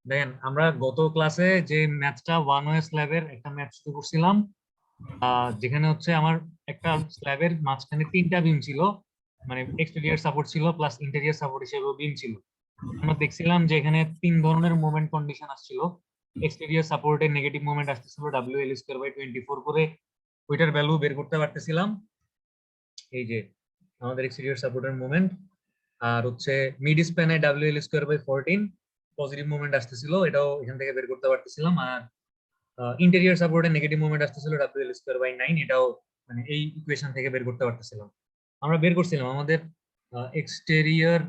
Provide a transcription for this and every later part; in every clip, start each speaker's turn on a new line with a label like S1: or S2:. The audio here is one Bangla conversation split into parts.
S1: দেখেন আমরা গত ক্লাসে যে ম্যাথটা ওয়ান ওয়ে স্ল্যাবের একটা ম্যাথ শুরু করছিলাম, যেখানে হচ্ছে আমার একটা স্ল্যাবের মাঝখানে তিনটা বিম ছিল, মানে এক্সটেরিয়র সাপোর্ট ছিল প্লাস ইন্টেরিয়র সাপোর্ট হিসেবে বিম ছিল। আমরা দেখছিলাম যে এখানে তিন ধরনের মোমেন্ট কন্ডিশন আসছিল। এক্সটেরিয়র সাপোর্টে নেগেটিভ মোমেন্ট আসতেছিল WL²/24 করে, ওইটার ভ্যালু বের করতে পারতেছিলাম এই যে আমাদের এক্সটেরিয়র সাপোর্টের মোমেন্ট। আর হচ্ছে মিড স্প্যানে WL²/14 পজিটিভ মোমেন্ট আসতেছিল, এটাও এখান থেকে বের করতে পারতেছিলাম। আর ইন্টেরিয়র সাপোর্টে নেগেটিভ মোমেন্ট আসতেছিল WL²/9, এটাও মানে এই ইকুয়েশন থেকে বের করতে পারতেছিলাম। আমরা বের করছিলাম আমাদের এক্সটেরিয়র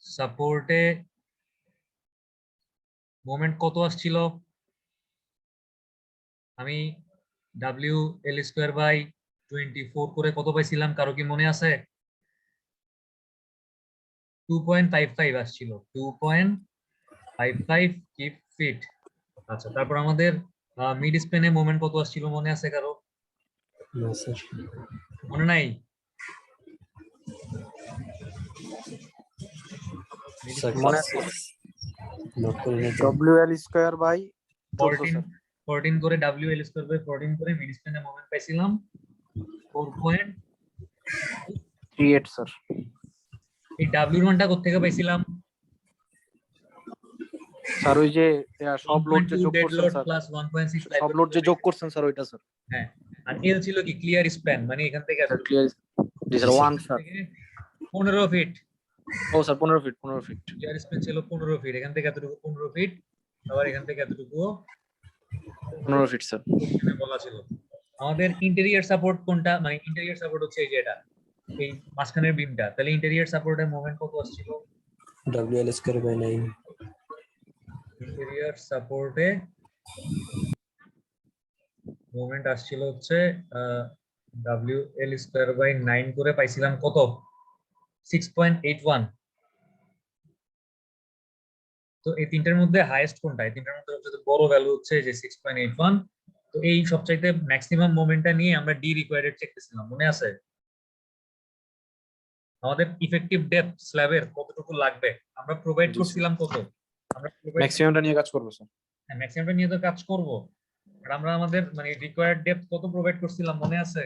S1: সাপোর্টে মোমেন্ট কত আসছিল, আমি WL²/24 করে কত পাইছিলাম, কারো কি মনে আছে? 2.55 আসছিল, 2.55 ফিট। আচ্ছা, তারপর আমাদের মিড স্প্যানে মোমেন্ট কত আসছিল মনে আছে কারো? মনে নাই?
S2: মনে আছে WL²/14
S1: 14 করে WL²/14 করে মিড স্প্যানে মোমেন্ট পাইছিলাম 4.38
S2: স্যার।
S1: এই W এর মানটা কোথা থেকে পাইছিলাম
S2: স্যার? ওই যে সব লোড যে যোগ
S1: ডেড
S2: করছেন
S1: লোড
S2: স্যার,
S1: প্লাস 1.65
S2: সব লোড যে যোগ করছেন স্যার, ওইটা স্যার।
S1: হ্যাঁ, আর L ছিল কি ক্লিয়ার স্প্যান, মানে এখান থেকে
S2: ক্লিয়ার। জি স্যার, 1 স্যার।
S1: 15 ফিট।
S2: ও স্যার 15 ফিট।
S1: ক্লিয়ার স্প্যান ছিল 15 ফিট, এখান থেকে এতটুকু 15 ফিট, আবার এখান থেকে এতটুকু
S2: 15 ফিট স্যার।
S1: এখানে বলা ছিল। আমাদের ইন্টেরিয়র সাপোর্ট কোনটা, মানে ইন্টেরিয়র সাপোর্ট হচ্ছে এই যে এটা, এই মাঝখানের বিমটা, তাহলে ইন্টেরিয়র সাপোর্টের মোমেন্ট কত আসছিল?
S3: WL²/9
S1: ইন্টেরিয়র সাপোর্টে মোমেন্ট আসছিল হচ্ছে WL²/9 করে পাইছিলাম কত? 6.81। তো এই তিনটার মধ্যে হাইয়েস্ট কোনটা? এই তিনটার মধ্যে সবচেয়ে বড় ভ্যালু হচ্ছে যে 6.81। তো এই সবচাইতে ম্যাক্সিমাম মোমেন্টটা নিয়ে আমরা ডি রিকোয়ার্ড চেক করছিলাম, মনে আছে? আমাদের ইফেক্টিভ ডেপথ স্ল্যাবের কতটুকু লাগবে আমরা প্রোভাইড করছিলাম কত? আমরা
S2: ম্যাক্সিমামটা নিয়ে কাজ করব স্যার।
S1: হ্যাঁ, ম্যাক্সিমামটা নিয়ে তো কাজ করব। আর আমরা আমাদের মানে রিকোয়ার্ড ডেপথ কত প্রোভাইড করছিলাম মনে আছে?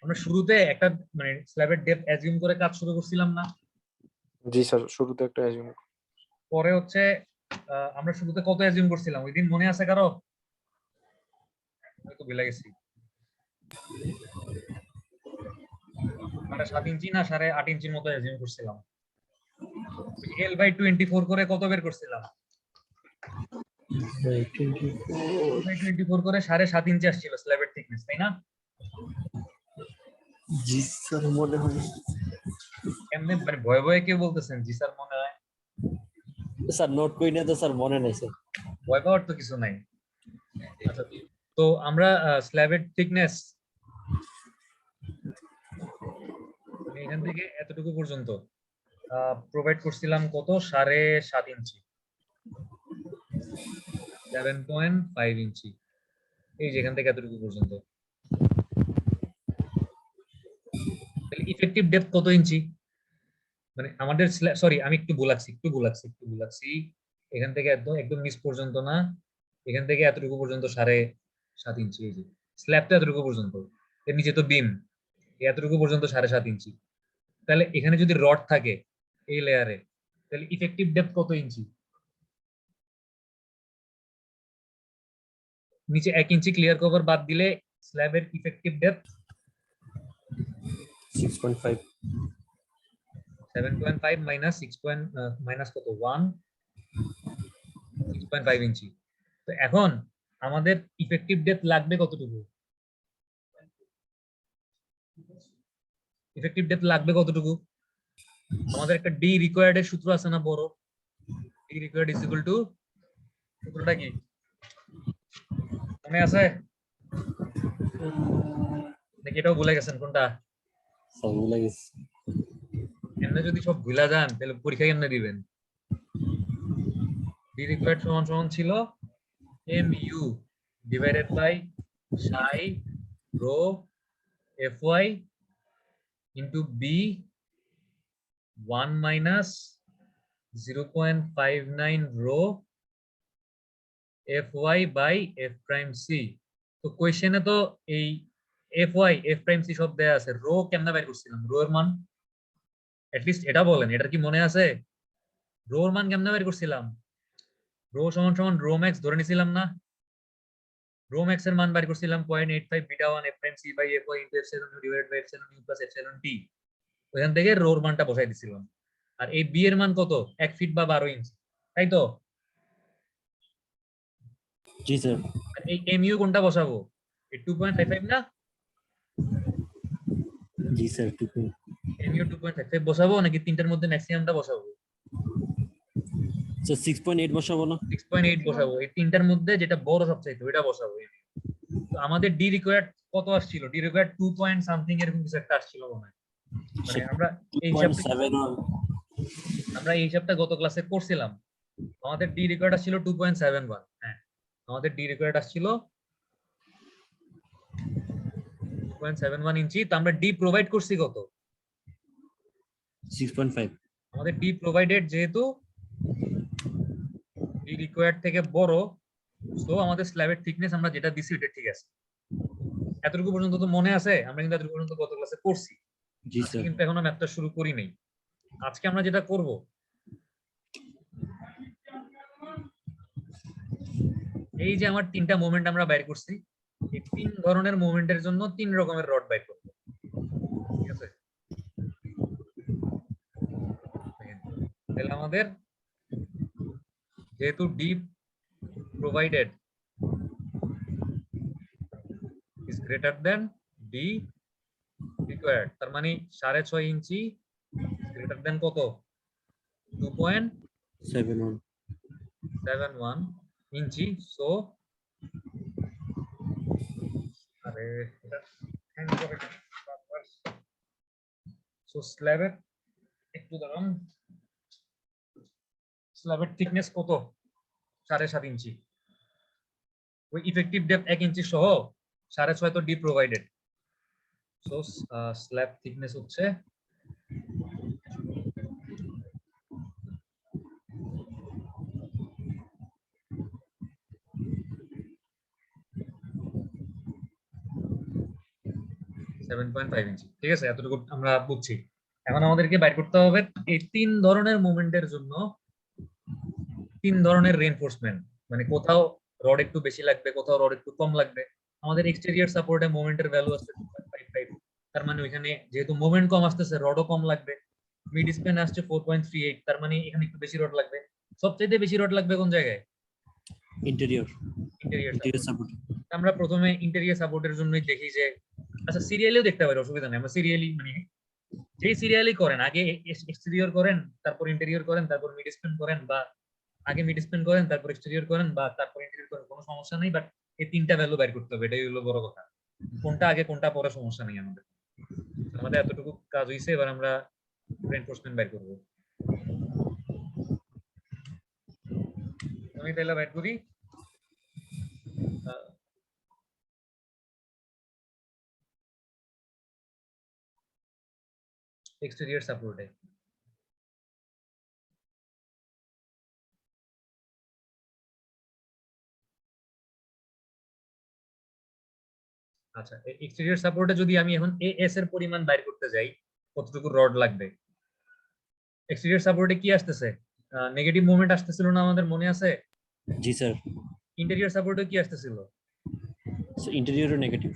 S1: আমরা শুরুতে একটা মানে স্ল্যাবের ডেপথ অ্যাজিউম করে কাজ শুরু করছিলাম না?
S2: জি স্যার, শুরুতে একটা অ্যাজিউম।
S1: পরে হচ্ছে আমরা শুরুতে কত অ্যাজিউম করছিলাম ওই দিন মনে আছে কারো? আমি তো ভুলে গেছি। 7.5 ইঞ্চি না 8.5 ইঞ্চির মতো অ্যাজিউম করছিলাম। L/24 করে কত বের করছিলাম? L/24 করে 7.5 ইঞ্চি আসছিল স্ল্যাবের থিকনেস, তাই না?
S3: জি স্যার মনে হয়।
S1: এমনি মানে ভয় ভয়ে কে বলতেছেন জি স্যার মনে হয়?
S3: স্যার নোট কই না তো স্যার, মনে নাই স্যার।
S1: ভয় পাওয়ার তো কিছু নাই। আচ্ছা, তো আমরা স্ল্যাবের থিকনেস এখান থেকে এতটুকু পর্যন্ত প্রোভাইড করছিলাম কত? 7.5 ইঞ্চি, 7.5 ইঞ্চি, এই যে এখান থেকে এতটুকু পর্যন্ত। তাহলে ইফেক্টিভ ডেপথ কত ইঞ্চি? মানে আমাদের সরি আমি একটু ভুলাচ্ছি। এখান থেকে একদম একদম নিচ পর্যন্ত না, এখান থেকে এতটুকু পর্যন্ত 7.5 ইঞ্চি। এই যে স্ল্যাবটা এতটুকু পর্যন্ত, এর নিচে তো বিম, এতটুকু পর্যন্ত 7.5 ইঞ্চি। তাহলে এখানে যদি রড থাকে এই লেয়ারে, তাহলে ইফেক্টিভ ডেপথ কত ইঞ্চি? নিচে 1 ইঞ্চি ক্লিয়ার কভার বাদ দিলে স্ল্যাবের ইফেক্টিভ ডেপথ
S3: 6.5
S1: 7.5 মাইনাস 6 মাইনাস কত 1 6.5 ইঞ্চি। তো এখন আমাদের ইফেক্টিভ ডেপথ লাগবে কতটুকু? ইফেক্টিভ ডেপথ লাগবে কতটুকু? আমাদের একটা ডি রিকোয়ার্ড এর সূত্র আছে না বড়? D required is equal to, সূত্রটা কি মনে আছে নাকি এটাও ভুলে গেছেন? কোনটা
S3: স্যার ভুলে গেছি।
S1: এমনি যদি সব ভুলা যান তাহলে পরীক্ষা কেমনে দিবেন? ডি রিকোয়ার্ড সমান সমান ছিল mu divided by psi rho fy into b 1 minus 0.59 rho fy by f prime c। তো কোয়েশ্চেনে তো এই fy f prime c সব দেয়া আছে, রো কেমনে বের করছিলাম? রো এর মান এটলিস্ট এটা বলেন, এটা কি মনে আছে? রো এর মান কেমনে বের করছিলাম? রো সমান সমান রো ম্যাক্স ধরে নিছিলাম না? রো ম্যাক্স এর মান বের করছিলাম 0.85 beta 1 f prime c by fy into epsilon u divided by epsilon u plus epsilon t। ওখান থেকে রো এর মানটা বসাই দিছিলাম। আর এই বি এর মান কত? 1 ফিট বা 12 ইঞ্চি, তাই তো?
S3: জি স্যার।
S1: আর এই এমইউ কোনটা বসাবো? এই 2.55 না?
S3: জি স্যার।
S1: এমইউ 2.55 বসাবো নাকি তিনটার মধ্যে ম্যাক্সিমামটা বসাবো?
S3: স্যার 6.8 বসাবো না?
S1: 6.8 বসাবো। এই তিনটার মধ্যে যেটা বড় সবচাইতে ওইটা বসাবো। তো আমাদের ডি রিকোয়ার্ড কত আসছিল? ডি রিকোয়ার্ড 2 পয়েন্ট সামথিং এরকম কিছু একটা আসছিল মনে হয়। মানে আমরা এই হিসাবটা
S3: 2.71
S1: গত ক্লাসে করছিলাম। আমাদের ডি রিকোয়ার্ড আসছিল 2.71। হ্যাঁ, আমাদের ডি রিকোয়ার্ড আসছিল 2.71 ইঞ্চি। তো আমরা ডি প্রোভাইড করছি কত?
S3: 6.5।
S1: আমাদের ডি প্রোভাইডেড যেহেতু ডি রিকোয়ার্ড থেকে বড়, সো আমাদের স্ল্যাবের থিকনেস আমরা যেটা দিছি এটা ঠিক আছে। এতটুকু পর্যন্ত তো মনে আছে? আমরা কিন্তু এতটুকু পর্যন্ত গত ক্লাসে করছি।
S3: জি
S1: আজকে
S3: স্যার।
S1: কিন্তু এখনো ম্যাথটা শুরু করি নাই। আজকে আমরা যেটা করব, এই যে আমার তিনটা মোমেন্ট আমরা বের করছি, এই তিন ধরনের মোমেন্টের জন্য তিন রকমের রড বের করব। ঠিক আছে? তাহলে আমাদের যেহেতু D provided is greater than d required, তার মানে 6.5 ইঞ্চি greater than কত? 2.71 ইঞ্চি। সো আরে এটা হ্যান্ড করে সো স্ল্যাবের একটু দাঁড়ান, স্ল্যাবের থিকনেস কত? 7.5 ইঞ্চি। ওই ইফেক্টিভ ডেপথ 1 ইঞ্চি সহ 6.5 তো D provided. So slab thickness হচ্ছে 7.5 ইঞ্চি। ঠিক আছে, এতটুকু আমরা বুঝছি। এখন আমাদেরকে বাইর করতে হবে এই তিন ধরনের মুভমেন্টের জন্য তিন ধরনের রিইনফোর্সমেন্ট। মানে কোথাও রড একটু বেশি লাগবে, কোথাও রড একটু কম লাগবে। আমাদের এক্সটেরিয়র সাপোর্টে মোমেন্টের ভ্যালু আছে 2.55, তার মানে ওইখানে যেহেতু মোমেন্ট কম আসতেছে রডও কম লাগবে। মিড স্প্যান আসছে 4.38, তার মানে এখানে একটু বেশি রড লাগবে। সবচেয়ে বেশি রড লাগবে কোন জায়গায়?
S3: Interior
S1: support. আমরা প্রথমে ইন্টেরিয়র সাপোর্টের জন্যই দেখি যে, আচ্ছা সিরিয়ালিও দেখতে পারি, অসুবিধা নেই। আমরা সিরিয়ালি মানে যে সিরিয়ালি করেন, আগে এক্সটেরিয়র করেন, তারপর ইন্টেরিয়র করেন, তারপর মিড স্প্যান করেন, বা আগে মিড স্প্যান করেন তারপর এক্সটেরিয়র করেন, বা তারপর ইন্টেরিয়র করেন, কোনো সমস্যা নেই। বাট এই তিনটা ভ্যালু বের করতে হবে, এটাই হলো বড় কথা। কোনটা আগে কোনটা পরে সমস্যা নেই আমাদের। আমাদের এতটুকু কাজ হইছে, এবার আমরা রিইনফোর্সমেন্ট বের করব। আমি তাহলে বের করি এক্সটেরিয়র সাপোর্টে। আচ্ছা, এক্সটেরিয়র সাপোর্টে যদি আমি এখন এএস এর পরিমাণ বাইর করতে যাই, কতটুকু রড লাগবে? এক্সটেরিয়র সাপোর্টে কি আসতেছে? নেগেটিভ মোমেন্ট আসতেছিল না, আমাদের মনে আছে?
S3: জি স্যার।
S1: ইন্টেরিয়র সাপোর্টে কি আসতেছিল?
S3: সো ইন্টেরিয়রও নেগেটিভ।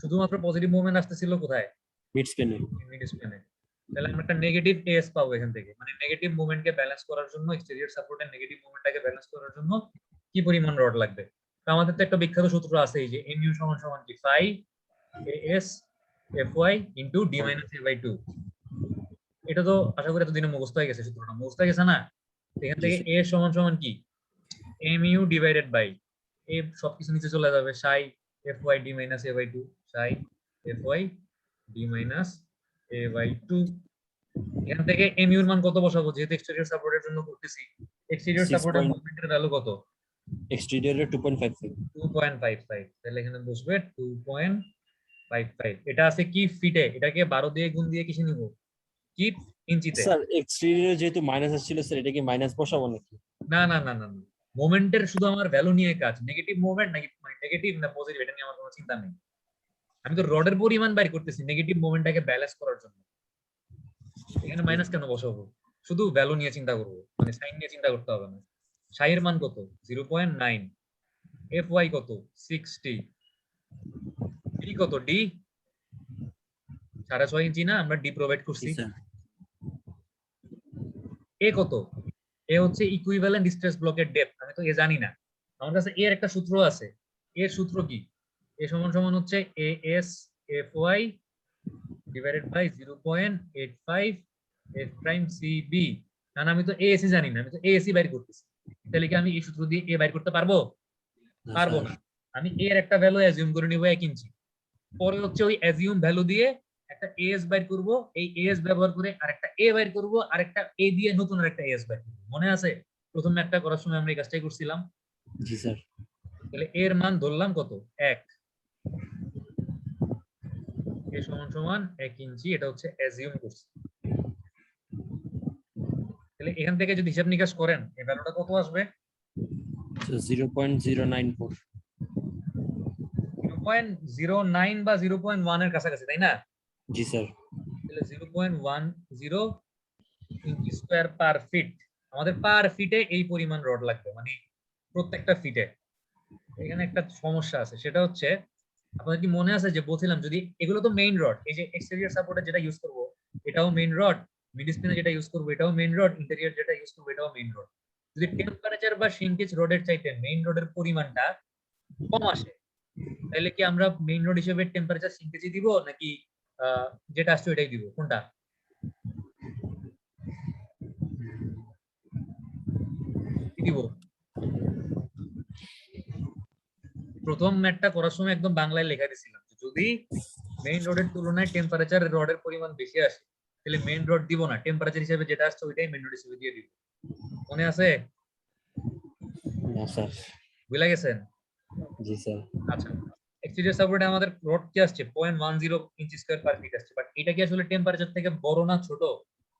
S1: শুধুমাত্র পজিটিভ মুভমেন্ট আসতেছিল কোথায়?
S3: মিড স্প্যানে।
S1: মিড স্প্যানে। তাহলে আমরা একটা নেগেটিভ এএস পাবো এখান থেকে। মানে নেগেটিভ মুভমেন্টকে ব্যালেন্স করার জন্য, এক্সটেরিয়র সাপোর্টের নেগেটিভ মুভমেন্টটাকে ব্যালেন্স করার জন্য কি পরিমাণ রড লাগবে? তো আমাদের তো একটা বিখ্যাত সূত্র আছে, এই যে mu সমান সমান কি 5 as fy into d minus a by 2। এটা তো আশা করি এতদিনে মুখস্থ হয়ে গেছে, সূত্রটা মুখস্থ হয়ে গেছে না? এখান থেকে a সমান সমান কি? mu ডিভাইডেড বাই a, সবকিছু নিচে চলে যাবে, psi fy d minus a by 2, psi fy d minus a by 2। এখান থেকে mu এর মান কত বসাবো? যেহেতু এক্সটেরিয়র সাপোর্টের জন্য করতেছি, এক্সটেরিয়র সাপোর্টের মোমেন্টের ভ্যালু কত?
S3: এক্সটেরিয়রে 2.55।
S1: 2.55। তাহলে এখানে বসবে 2.55। 5 এটা আছে কি ফিটে, এটাকে 12 দিয়ে গুণ দিয়ে কিসে নিব, কি ইঞ্চিতে?
S3: স্যার এক্সটেরিয়র যেহেতু মাইনাস আসছিল স্যার, এটা কি মাইনাস বসাবো নাকি?
S1: না না না না, মোমেন্টের শুধু আমার ভ্যালু নিয়ে কাজ, নেগেটিভ মোমেন্ট নাকি নেগেটিভ না পজিটিভ এটা নিয়ে আমার কোনো চিন্তা নেই। আমি তো রডের পরিমাণ বাইর করতেছি নেগেটিভ মোমেন্টটাকে ব্যালেন্স করার জন্য। এখানে মাইনাস কেন বসাবো, শুধু ভ্যালু নিয়ে চিন্তা করবো, মানে সাইন নিয়ে চিন্তা করতে হবে না। সাইয়ের মান কত 0.9, এফ ওয়াই কত 60, ডি কত, ডি 6.5 ইঞ্চি না, আমরা ডি প্রোভাইড করছি। এ কত, এ হচ্ছে ইকুইভ্যালেন্ট স্ট্রেস ব্লকের ডেপথ, আমি তো এ জানি না, আমার কাছে এর একটা সূত্র আছে। এর সূত্র কি, এ সমান সমান হচ্ছে A S F Y divided by 0.85 F prime C B. কারণ আমি তো এএসি জানি না, আমি তো এএসি বাইর করতেছি, তাহলে কি আমি এই সূত্র দিয়ে এ বাইর করতে পারবো? পারবো না। আমি এর একটা ভ্যালু অ্যাজিউম করে নিব 1 ইঞ্চি, পরে হচ্ছে ওই অ্যাজিউম ভ্যালু দিয়ে একটা এএস বাইর করব, এই এএস ব্যবহার করে আরেকটা এ বাইর করব, আরেকটা এ দিয়ে নতুন আরেকটা এএস বাইর করব। মনে আছে প্রথম ম্যাথটা করার সময় আমরা এই কাজটাই করছিলাম।
S3: জি স্যার।
S1: তাহলে এর মান ধরলাম কত 1, এ সমান সমান 1 ইঞ্চি, এটা হচ্ছে অ্যাজিউম করছি। তাহলে এখান থেকে যদি হিসাব নিকাশ করেন এই ভ্যালুটা কত আসবে?
S3: 0.094।
S1: 0.09 বা 0.1 এর কাছাকাছি, তাই না?
S3: জি স্যার।
S1: তাহলে 0.10 ইঞ্চি স্কয়ার পার ফিট, আমাদের পার ফিটে এই পরিমাণ রড লাগবে, মানে প্রত্যেকটা ফিটে। এখানে একটা সমস্যা আছে, সেটা হচ্ছে আপনাদের কি মনে আছে যে বলছিলাম যদি এগুলো তো মেইন রড, এই যে এক্সটেরিয়র সাপোর্টে যেটা ইউজ করব এটাও মেইন রড, মিড স্প্যানে যেটা ইউজ করব এটাও মেইন রড, ইন্টেরিয়র যেটা ইউজ করব এটাও মেইন রড। যদি টেম্পারেচার বা শ্রিঙ্কেজ রডের চাইতে মেইন রডের পরিমাণটা কম আসে, তাহলে কি আমরা মেইন রড হিসেবে টেম্পারেচার শ্রিঙ্কেজই দিব নাকি যেটা আসছে ওইটাই দিব, কোনটা? কি দিব? প্রথম ম্যাথটা করার সময় একদম বাংলায় লেখা দিয়েছিলাম যদি মেইন রডের তুলনায় টেম্পারেচার রডের পরিমাণ বেশি আসে তাহলে মেইন রড দিব না, টেম্পারেচার হিসেবে যেটা আসছে ওইটাই মেইন রড হিসেবে দিয়ে দিব। মনে আছে?
S3: না স্যার।
S1: বুঝে গেছেন?
S3: জি স্যার।
S1: আচ্ছা, এক্সটেরিয়র সাপোর্টে আমাদের রড কি আসছে 0.10 ইঞ্চি স্কয়ার পার ফিট আসছে, বাট এটা কি আসলে টেম্পারেচার থেকে বড় না ছোট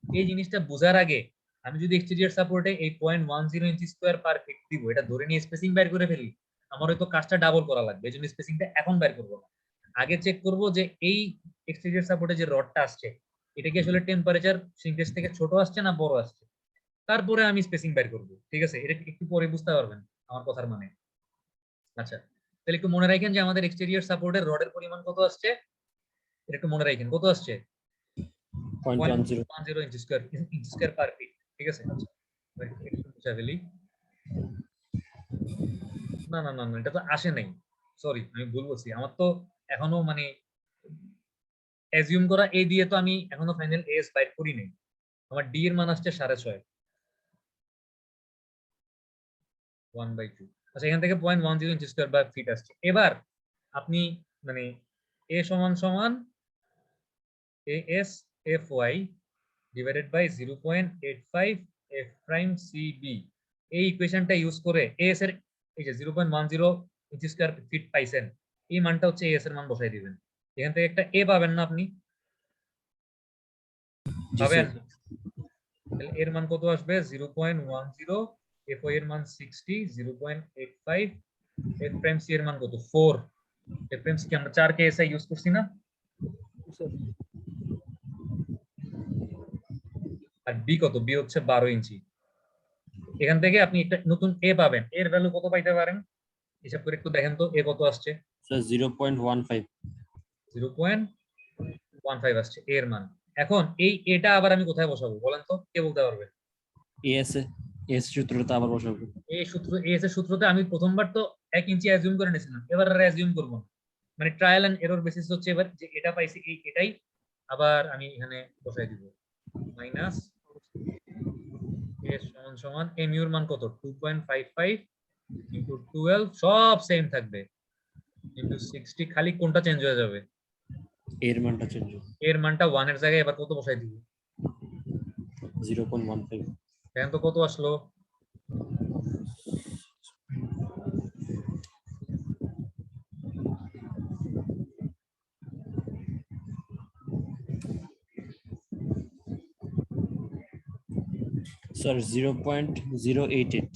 S1: এই জিনিসটা বোঝার আগে আমি যদি এক্সটেরিয়র সাপোর্টে এই 0.10 ইঞ্চি স্কয়ার পার ফিট দিব এটা ধরে নিয়ে স্পেসিং বের করে ফেলি, আমার হয়তো কাজটা ডাবল করা লাগবে, এই জন্য স্পেসিংটা এখন বের করবো না। আগে চেক করব যে এই এক্সটেরিয়র সাপোর্টে যে রডটা আসছে এটা কি আসলে টেম্পারেচার সিঙ্কেজ থেকে ছোট আসছে না বড় আসছে, তারপরে আমি স্পেসিং বের করব। ঠিক আছে, এটা একটু পরে বুঝতে পারবেন আমার কথার মানে। আচ্ছা, তাহলে একটু মনে রাখেন যে আমাদের এক্সটেরিয়র সাপোর্টের রডের পরিমাণ কত আসছে, এটা একটু মনে রাখেন কত আসছে
S3: 0.10।
S1: 0.10 ইঞ্চি স্কয়ার পার ফিট। ঠিক আছে, আচ্ছা একটু মুছে ফেলি। না না না না, এটা তো আসে নাই, সরি আমি ভুল বলছি, আমার তো এখনো মানে অ্যাজিউম করা এ দিয়ে তো আমি এখনো ফাইনাল এস বাইর করি নাই, আমার ডি এর মান আসছে 6.5, 1/2। আচ্ছা, এখান থেকে 0.10 ইঞ্চি স্কয়ার বাই ফিট আসছে। এবার আপনি মানে এ সমান সমান A S F Y divided by 0.85 F prime C B, এই ইকুয়েশনটা ইউজ করে এস এর এই যে 0.10 ইঞ্চি স্কয়ার ফিট পাইছেন, এই মানটা হচ্ছে এস এর মান বসাই দিবেন। এখান থেকে একটা এ পাবেন না আপনি?
S3: জি
S1: পাবেন।
S3: স্যার।
S1: তাহলে এর মান কত আসবে 0.10, এফ ওয়াই এর মান 60, 0.85 এফ প্রাইম সি এর মান কত 4, এফ প্রাইম সি কি আমরা 4 কে এসআই ইউজ করছি না, আর বি কত, বি হচ্ছে 12 ইঞ্চি। এখান থেকে আপনি একটা নতুন এ পাবেন, এর ভ্যালু কত পাইতে পারেন হিসাব করে একটু দেখেন তো, এ কত আসছে?
S3: স্যার 0.15।
S1: 0.15 আসছে এর মান। এখন এই এটা আবার আমি কোথায় বসাবো বলেন তো, কে বলতে পারবে?
S3: এস এস সূত্রটা আবার বসাবো।
S1: এই সূত্র এস এর সূত্রতে আমি প্রথমবার তো 1 ইঞ্চি অ্যাজিউম করে নিয়েছিলাম, এবার আর অ্যাজিউম করব না, মানে ট্রায়াল এন্ড এরর বেসিস হচ্ছে এবার যে এটা পাইছি এই এটাই আবার আমি এখানে বসাই দিব মাইনাস এস সমান সমান এম ইউর মান কত 2.55 ইনটু 12 সব সেম থাকবে ইনটু 60, খালি কোনটা চেঞ্জ হয়ে যাবে,
S3: এর মানটা চেঞ্জ হবে।
S1: এর মানটা 1 এর জায়গায় এবার কত বসাই দিব
S3: 0.15।
S1: দেখেন তো কত আসলো,
S3: স্যার 0.088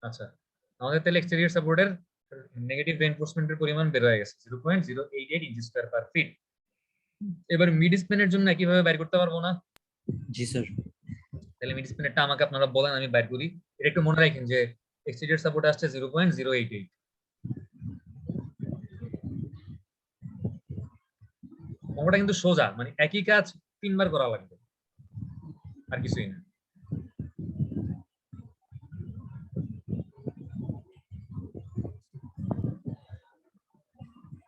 S1: আচ্ছা, আমাদের তাহলে এক্সটেরিয়র সাপোর্টের নেগেটিভ রিইনফোর্সমেন্টের পরিমাণ বের হয়ে গেছে 0.088 ইঞ্চি স্কয়ার পার ফিট। এবার মিড স্প্যানের জন্য একইভাবে বাইর করতে পারবো না?
S3: জি স্যার
S1: তাহলে মিড স্প্যানেরটা আমাকে আপনারা বলেন, আমি বাইর করি। এটা একটু মনে রাখেন যে এক্সটেরিয়র সাপোর্ট আসছে 0.088। অঙ্কটা কিন্তু সোজা, মানে একই কাজ 3 বার করা লাগবে, আর কিছুই না।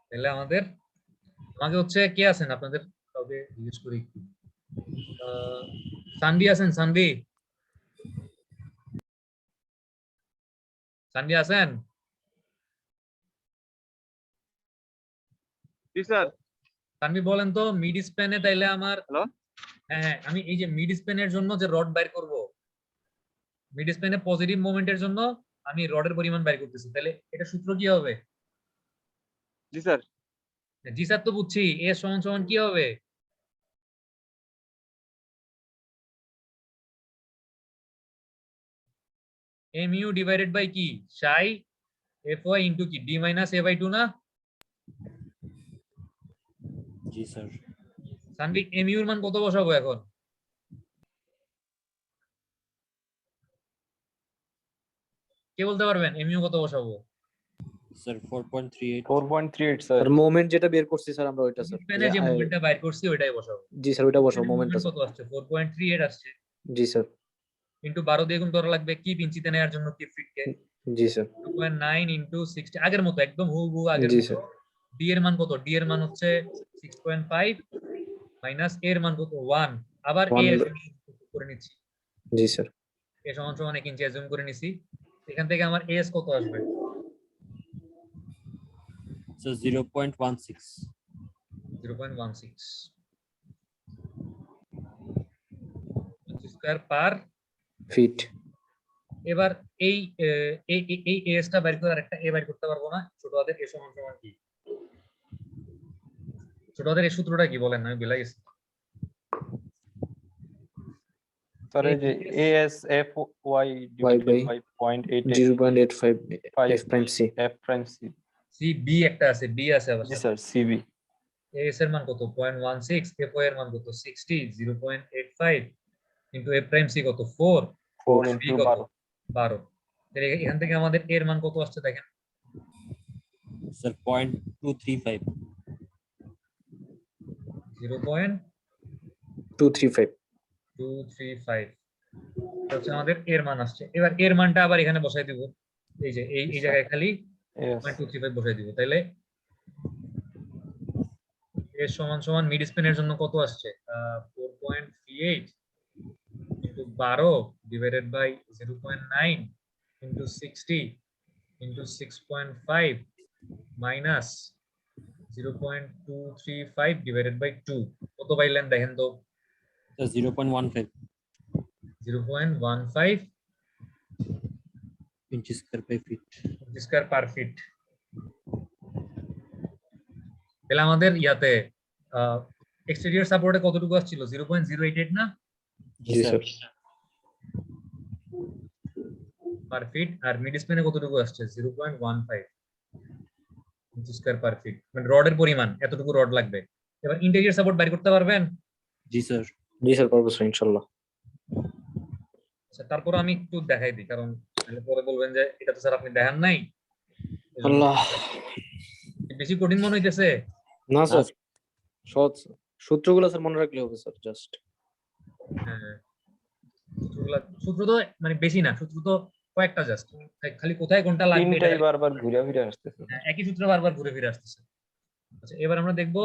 S1: তাহলে আমাকে হচ্ছে কে আছেন আপনাদের, কাউকে জিজ্ঞেস করি একটু। সানভি আছেন? সানভি সানভি আছেন?
S4: জি স্যার।
S1: সানভি বলেন তো মিড স্প্যানে তাইলে আমার
S4: হ্যালো।
S1: হ্যাঁ হ্যাঁ, আমি এই যে মিড স্প্যানের জন্য যে রড বাইর করব, মিড স্প্যানে পজিটিভ মোমেন্টের জন্য আমি রডের পরিমাণ বাইর করতেছি, তাহলে এটা সূত্র কি হবে?
S4: জি স্যার।
S1: জি স্যার তো বুঝছি, এ সমান সমান কি হবে? mu ডিভাইডেড বাই কি, সাই fy ইনটু কি d মাইনাস a বাই 2 না?
S3: জি স্যার
S1: সানভি mu এর মান কত বসাবো এখন? কে বলতে পারবেন mu কত বসাবো?
S3: Sir 4.38
S4: 4.38 sir.
S2: আর মোমেন্ট যেটা বের করছি স্যার আমরা ওইটা স্যার।
S1: স্প্যানে যে মোমেন্টটা বাইর করছি ওইটাই বসাবো।
S2: জি স্যার ওইটা বসাও
S1: এখানে
S2: মোমেন্টটা
S1: moment কত আসছে? 4.38 আসছে।
S2: জি স্যার।
S1: ইনটু 12 দিয়ে গুণ করা লাগবে কি ইঞ্চিতে নেওয়ার জন্য, কি ফিটকে।
S2: জি স্যার।
S1: 2.9 ইনটু 60, আগের মতো একদম হুবহু আগের
S2: জি
S1: মতো।
S2: স্যার।
S1: d এর মান কত? d এর মান হচ্ছে 6.5 মাইনাস a এর মান কত 1, আবার a
S2: 1
S1: করে নিচ্ছি।
S2: জি স্যার।
S1: a সমান সমান 1 ইঞ্চি অ্যাজুম করে নিছি। এখান থেকে আমার s কত আসবে?
S3: Sir 0.16
S1: 0.16 square per
S2: fit.
S1: এবার এই এই এসটা বের করে আরেকটা এ বের করতে পারবো না? ছোট হাতের এ সমান সমান কি? ছোট হাতের এই সূত্রটা কি বলেন, আমি ভুলে গেছি।
S4: স্যার এই যে ASFY divided by 0.88
S2: 0.85 f prime c
S4: F prime C।
S1: C B একটা আছে, বি আছে আবার।
S4: জি স্যার CB।
S1: এস এর মান কত? 0.16, এফ এর মান কত? 60, 0.85 ইনটু এফ প্রাইম সি কত? 4,
S4: 4
S1: বি
S4: ইনটু
S1: কত?
S4: 12।
S1: 12। তাহলে এখান থেকে আমাদের এর মান কত আসছে দেখেন?
S3: স্যার 0.235
S2: 235
S1: 0.235 হচ্ছে আমাদের এর মান আসছে। এবার এর মানটা আবার এখানে বসাই দিব, এই যে এই জায়গায় খালি
S4: Yes
S1: 0.235 বসাই দিব। তাহলে এর সমান সমান মিড স্প্যানের জন্য কত আসছে? 4.38 into 12 divided by 0.9 into 60 into 6.5 minus 0.235 divided by 2, কত পাইলেন দেখেন তো?
S3: Sir 0.15
S1: 0.15
S3: inch square by feet
S1: square per feet. তাহলে আমাদের ইয়াতে এক্সটেরিয়র সাপোর্টে কতটুকু আসছিল? 0.088 না
S3: জি
S2: জি
S3: স্যার
S2: স্যার।
S1: পার ফিট, আর মিড স্প্যানে কতটুকু আসছে? 0.15 ইঞ্চি স্কয়ার পার ফিট, মানে রডের পরিমাণ এতটুকু রড লাগবে। এবার ইন্টেরিয়র সাপোর্ট বাইর করতে পারবেন?
S3: জি স্যার
S2: জি স্যার পারবো স্যার ইনশাআল্লাহ।
S1: আচ্ছা, তারপর আমি একটু দেখাই দিই, কারণ তাহলে পরে বলবেন যে এটা তো স্যার আপনি দেখান নাই। এজন্য
S2: আল্লাহ
S1: বেশি কঠিন মনে হইতেছে।
S2: না স্যার, সহজ সূত্রগুলো স্যার মনে রাখলে হবে স্যার জাস্ট।
S1: হ্যাঁ, সূত্র তো মানে বেশি না, সূত্র তো কয়েকটা জাস্ট, খালি কোথায় কোনটা লাগবে এটা
S4: তিনটাই বারবার ঘুরে ফিরে আসতেছে।
S1: একই সূত্র বারবার ঘুরে ফিরে আসতেছে। আচ্ছা, এবার আমরা দেখবো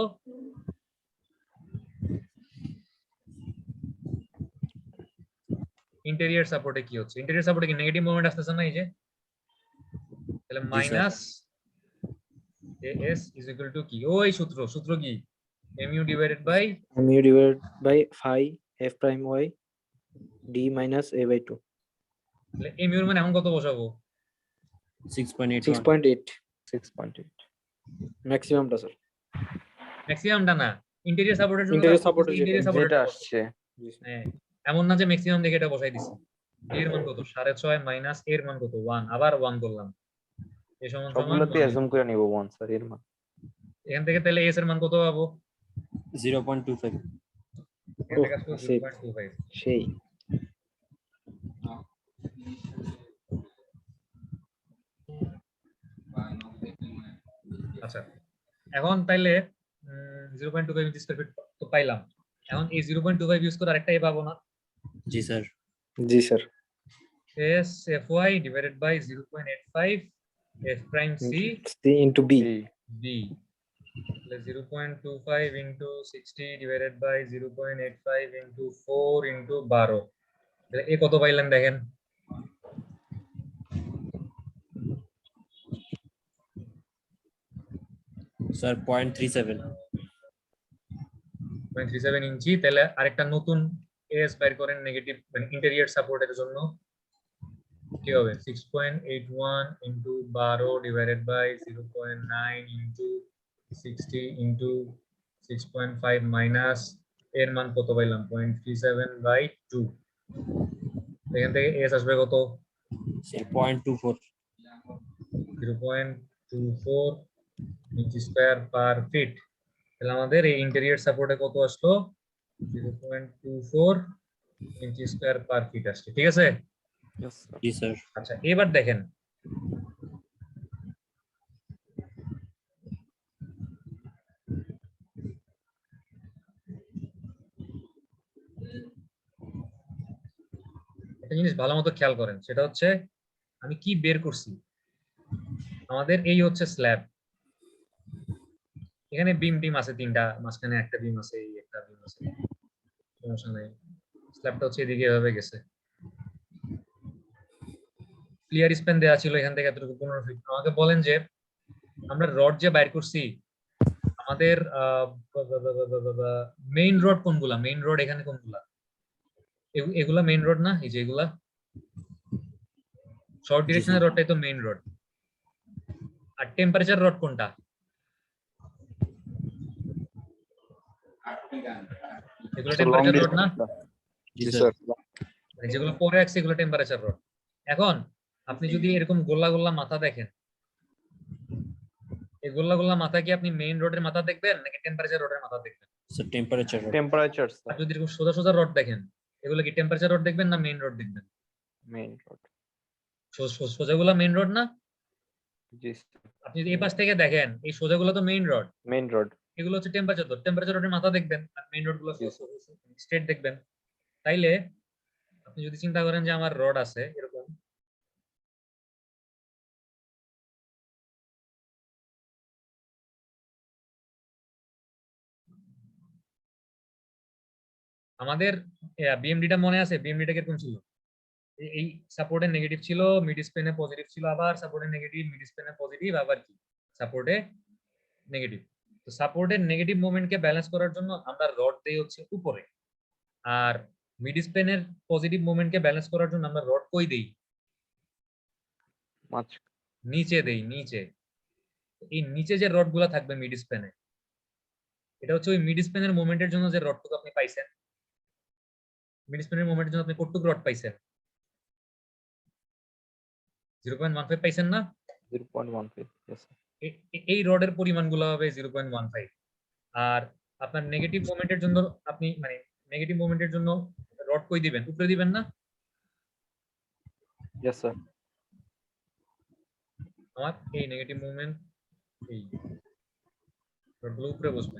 S1: ইন্টেরিয়র সাপোর্টে কি হচ্ছে। ইন্টেরিয়র সাপোর্টে কি নেগেটিভ মোমেন্ট আসতেছে না? এই যে তাহলে minus as is equal to কি? ওই সূত্র কি? mu divided by
S2: mu divided by phi f prime y d minus a by 2
S1: তাহলে mu এর মানে এখন কত বসাবো?
S3: 6.81
S2: 6.8
S4: 6.8
S2: ম্যাক্সিমামটা স্যার।
S1: ম্যাক্সিমামটা না, ইন্টেরিয়র সাপোর্টের জন্য
S2: Interior support এর
S1: ইন্টেরিয়র
S2: যেটা-
S1: সাপোর্টের
S4: যেটা আসছে
S2: জি স্যার।
S1: হ্যাঁ, এমন না যে ম্যাক্সিমাম দেখে এটা বসাই দিছি। এর মান কত 6.5 মাইনাস এর মান কত 1, আবার 1 করলাম, এই সমান সমান
S4: সবগুলোতে
S1: 1।
S4: অ্যাজুম করে নিব 1 স্যার এর মান।
S1: এখান থেকে তাহলে এস এর মান কত পাবো?
S3: 0.25
S1: এখান থেকে আসলো
S2: সেই
S1: 0.25।
S2: সেই
S1: আচ্ছা, এখন তাইলে 0.25 ইঞ্চি স্কয়ার ফিট তো পাইলাম। এখন এই 0.25 ইউজ করে আরেকটা এ পাবো না?
S3: জি sir
S2: G sir
S1: S Fy divided by 0.85 F prime C
S2: C into B
S4: এই
S1: B, তাহলে 0.25 into 60 divided by 0.85 into 4 into 12, তাহলে এ কত পাইলেন দেখেন?
S3: স্যার 0.37
S1: 0.37 ইঞ্চি। তাহলে আরেকটা নতুন এস বের করেন নেগেটিভ মানে ইন্টেরিয়র সাপোর্টের জন্য, কি হবে? 6.81 into 12 divided by 0.9 into 60 into 6.5 minus এর মান কত পাইলাম? 0.37 by 2। এখান থেকে এস আসবে কত?
S3: স্যার 0.24
S1: 0.24 ইঞ্চি স্কয়ার পার ফিট। তাহলে আমাদের এই ইন্টেরিয়র সাপোর্টে কত আসলো? 0.24 ইঞ্চি স্কয়ার পার ফিট আসছে, ঠিক আছে?
S4: yes sir.
S3: জি স্যার
S1: আচ্ছা, এবার দেখেন একটা জিনিস ভালো মতো খেয়াল করেন, সেটা হচ্ছে আমি কি বের করছি। আমাদের এই হচ্ছে স্ল্যাব, এখানে বিম টিম আছে তিনটা, মাঝখানে একটা বিম আছে, এই একটা বিম আছে, সমস্যা নাই। স্ল্যাবটা হচ্ছে এদিকে এভাবে গেছে, ক্লিয়ার স্প্যান দেওয়া ছিল এখান থেকে এতটুকু 15 ফিট। আমাকে বলেন যে আমরা রড যে বাইর করছি, আমাদের মেইন রড কোনগুলা? মেইন রড এখানে কোনগুলা? এগুলা মেইন রড না? এই যে এগুলা শর্ট ডিরেকশনের রডটাই তো মেইন রড। আর টেম্পারেচার রড কোনটা? এগুলো
S4: So long
S1: টেম্পারেচার রড না?
S4: distance.
S3: জি
S4: জি
S3: স্যার
S4: স্যার।
S1: মানে যেগুলো পরে আছে এগুলো টেম্পারেচার রড। এখন আপনি যদি এরকম গোল্লা গোল্লা মাথা দেখেন, এই গোল্লা গোল্লা মাথা কি আপনি মেইন রোডের মাথা দেখবেন নাকি টেম্পারেচার রোডের মাথা দেখবেন?
S3: স্যার টেম্পারেচার
S4: টেম্পারেচার
S1: আর
S4: স্যার,
S1: যদি এরকম সোজা সোজা রড দেখেন, এগুলো কি টেম্পারেচার রড দেখবেন না মেইন রোড দেখবেন?
S4: Main road.
S1: সোজাগুলা মেইন রড না?
S4: জি স্যার,
S1: আপনি যদি এই পাশ থেকে দেখেন, এই সোজাগুলো তো মেইন রড,
S4: মেইন রোড।
S1: এগুলো হচ্ছে টেম্পারেচার রড। টেম্পারেচার রডের মাথা দেখবেন আর মেইন রড গুলো
S4: Yes.
S1: স্ট্রেট দেখবেন। তাইলে আপনি যদি চিন্তা করেন যে আমার রড আছে এরকম, আমাদের বিএমডিটা মনে আছে? বিএমডিটা কিরকম ছিল? এই সাপোর্টে নেগেটিভ ছিল, মিড স্পেনে পজিটিভ ছিল, আবার সাপোর্টে নেগেটিভ, মিড স্পেনে পজিটিভ, আবার কি সাপোর্টে নেগেটিভ। তো সাপোর্টের নেগেটিভ মোমেন্টকে ব্যালেন্স করার জন্য আমরা রড দেই হচ্ছে উপরে, আর মিড স্পেনের পজিটিভ মোমেন্টকে ব্যালেন্স করার জন্য আমরা রড কই দেই?
S4: মাছ
S1: নিচে দেই, নিচে। এই নিচে যে রডগুলো থাকবে মিড স্পেনে, এটা হচ্ছে ওই মিড স্পেনের মোমেন্টের জন্য যে রডটুকু আপনি পাইছেন। মিড স্পেনের মোমেন্টের জন্য আপনি কতটুকু রড পাইছেন? 0.15 পাইছেন না?
S4: 0.15 yes sir.
S1: এই রডের পরিমাণগুলো হবে 0.15। আর আপনার নেগেটিভ মোমেন্টের জন্য আপনি মানে নেগেটিভ মোমেন্টের জন্য রড কই দিবেন? উপরে দিবেন না?
S4: Yes sir.
S1: আমার এই নেগেটিভ মুভমেন্ট এই রডগুলো উপরে বসবে।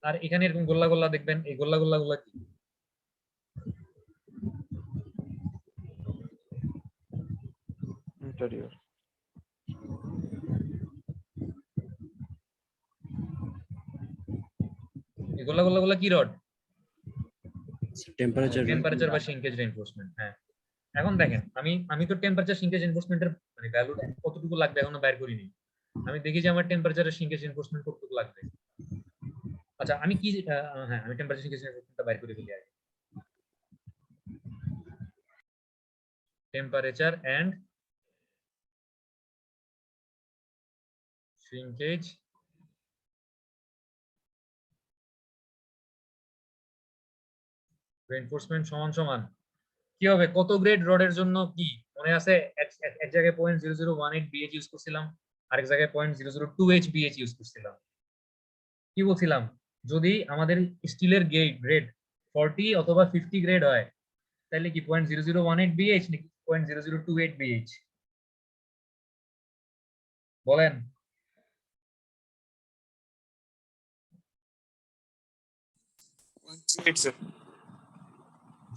S1: আর এখানে এরকম গোল্লা গোল্লা দেখবেন, এই গোল্লা গোল্লা গুলা কি?
S4: Interior.
S1: এই গোল্লা গোল্লা গুলা কি রড?
S3: টেম্পারেচার
S1: টেম্পারেচার বা শিঙ্কেজ রিইনফোর্সমেন্ট। হ্যাঁ, এখন দেখেন আমি তো টেম্পারেচার শিঙ্কেজ রিইনফোর্সমেন্টের মানে ভ্যালুটা কতটুকু লাগবে এখনো বের করিনি। আমি দেখি যে আমার টেম্পারেচারের শিঙ্কেজ রিইনফোর্সমেন্ট কতটুকু লাগবে। আচ্ছা, আমি কি হ্যাঁ, আমি টেম্পারেচার শিঙ্কেজ রিইনফোর্সমেন্টটা বের করে ফেলি আগে। টেম্পারেচার এন্ড shrinkage রেইনফোর্সমেন্ট সমান সমান কি হবে, কত গ্রেড রডের জন্য কি মনে আছে, এক জায়গায় 0.0018 বিএইচ ইউজ করছিলাম, আরেক জায়গায় 0.002H বিএইচ ইউজ করছিলাম। কি বলছিলাম, যদি আমাদের স্টিলের গ্রেড 40 অথবা 50 গ্রেড হয় তাহলে কি 0.0018 বিএইচ নাকি 0.0028 বিএইচ বলেন?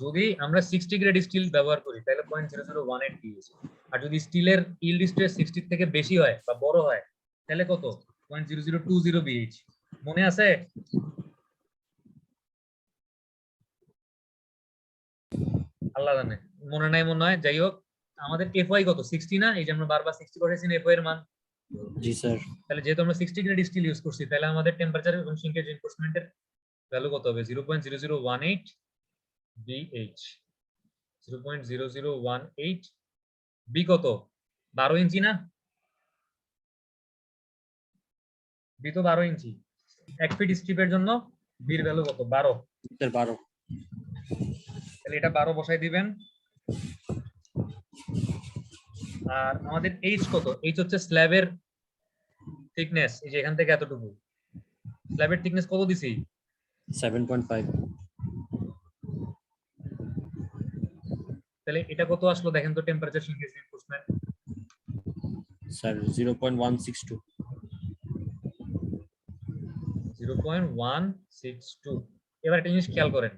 S1: যদি আমরা 60 গ্রেড স্টিল ব্যবহার করি তাহলে 0.0018 বিএইচ, আর যদি স্টিলের ইল্ড স্ট্রেস 60 থেকে বেশি হয় বা বড় হয় তাহলে কত, 0.0020 বিএইচ। মনে আছে? আল্লাহ জানে, মনে নাই মনে হয়। যাই হোক, আমাদের এফআই কত, 60 না? এই যে আমরা বারবার 60 বসাইছি এফআই এর মান।
S3: জি স্যার।
S1: তাহলে যেহেতু আমরা 60 গ্রেড স্টিল ইউজ করছি তাহলে আমাদের টেম্পারেচার এবং সিঙ্কেজ রিইনফোর্সমেন্টের ভ্যালু কত হবে, 0.0018 বিএইচ। 0.0018 বি কত, 12 ইঞ্চি না? বি তো 12 ইঞ্চি। 1 ফিট স্ট্রিপের জন্য বির ভ্যালু কত, 12।
S3: স্যার 12।
S1: তাহলে এটা 12 বসাই দিবেন। আর আমাদের এইচ কত, এইচ হচ্ছে স্ল্যাবের থিকনেস, এই যে এখান থেকে এতটুকু স্ল্যাবের থিকনেস কত দিছি,
S3: 7.5।
S1: তাহলে এটা কত আসলো দেখেন তো, টেম্পারেচার সিঙ্কেজ রিইনফোর্সমেন্ট
S3: স্যার 0.162।
S1: 0.162। এবার একটা জিনিস খেয়াল করেন,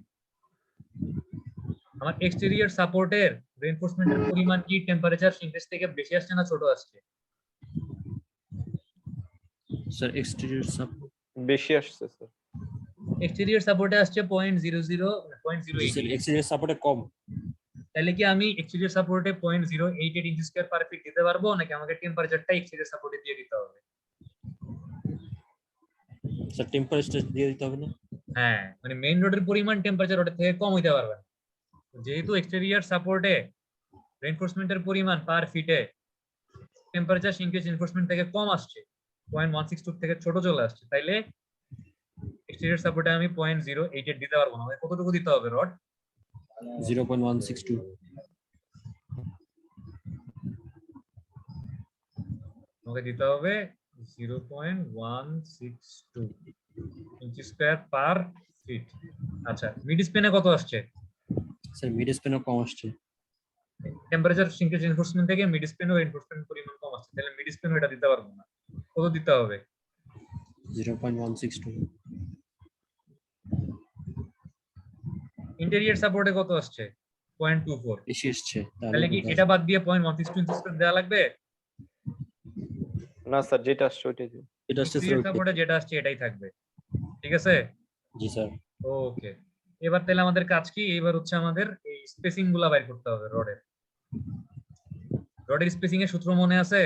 S1: আমার এক্সটেরিয়র সাপোর্টের রিইনফোর্সমেন্টের পরিমাণ কি টেম্পারেচার সিঙ্কেজ থেকে বেশি আসছে না ছোট আসছে?
S3: স্যার এক্সটেরিয়র সাপোর্ট
S4: বেশি আসছে স্যার।
S1: এক্সটেরিয়র সাপোর্টে আসছে 0.08।
S3: স্যার এক্সটেরিয়র সাপোর্টে কম।
S1: তাহলে কি আমি এক্সটেরিয়র সাপোর্টে 0.088 ইঞ্চি স্কয়ার পার ফিট দিতে পারবো, নাকি আমাকে টেম্পারেচারটা এক্সটেরিয়র সাপোর্টে দিয়ে দিতে হবে?
S3: স্যার টেম্পারেচার দিয়ে দিতে হবে না?
S1: হ্যাঁ, মানে মেইন রোডের পরিমাণ টেম্পারেচার রোডের থেকে কম হইতে পারবে না। যেহেতু এক্সটেরিয়র সাপোর্টে রিইনফোর্সমেন্টের পরিমাণ পার ফিটে টেম্পারেচার সিঙ্কেজ রিইনফোর্সমেন্ট থেকে কম আসছে, 0.162 থেকে ছোট চলে আসছে, তাইলে এক্সটেরিয়র সাপোর্টে আমি 0.088 দিতে পারবো না। আমাকে কতটুকু দিতে হবে রড?
S3: 0.162।
S1: আমাকে দিতে হবে 0.162 ইঞ্চি স্কয়ার পার ফিট। আচ্ছা, মিড স্পেনে কত আসছে?
S3: স্যার মিড স্পেনও কম আসছে।
S1: টেম্পারেচার সিঙ্কেজ রিইনফোর্সমেন্ট থেকে মিড স্পেনও রিইনফোর্সমেন্ট পরিমাণ কম আসছে, তাহলে মিড স্পেনও এটা দিতে পারবো না। কত দিতে হবে?
S3: 0.162।
S1: ইন্টেরিয়র সাপোর্টে কত আসছে? 0.24।
S3: বেশি আসছে।
S1: তাহলে কি এটা বাদ দিয়ে 0.162 ইঞ্চি স্কয়ার দেওয়া লাগবে?
S4: না স্যার, যেটা আসছে ওইটাই দিন।
S3: এটা আসছে
S1: ইন্টেরিয়র
S3: স্যার।
S1: সাপোর্টে যেটা আসছে এটাই থাকবে, ঠিক আছে?
S3: জি স্যার।
S1: ওকে, এবার তাহলে আমাদের কাজ কি, এবার হচ্ছে আমাদের এই স্পেসিং গুলা বাইর করতে হবে রডের। রডের স্পেসিং এর সূত্র মনে আছে?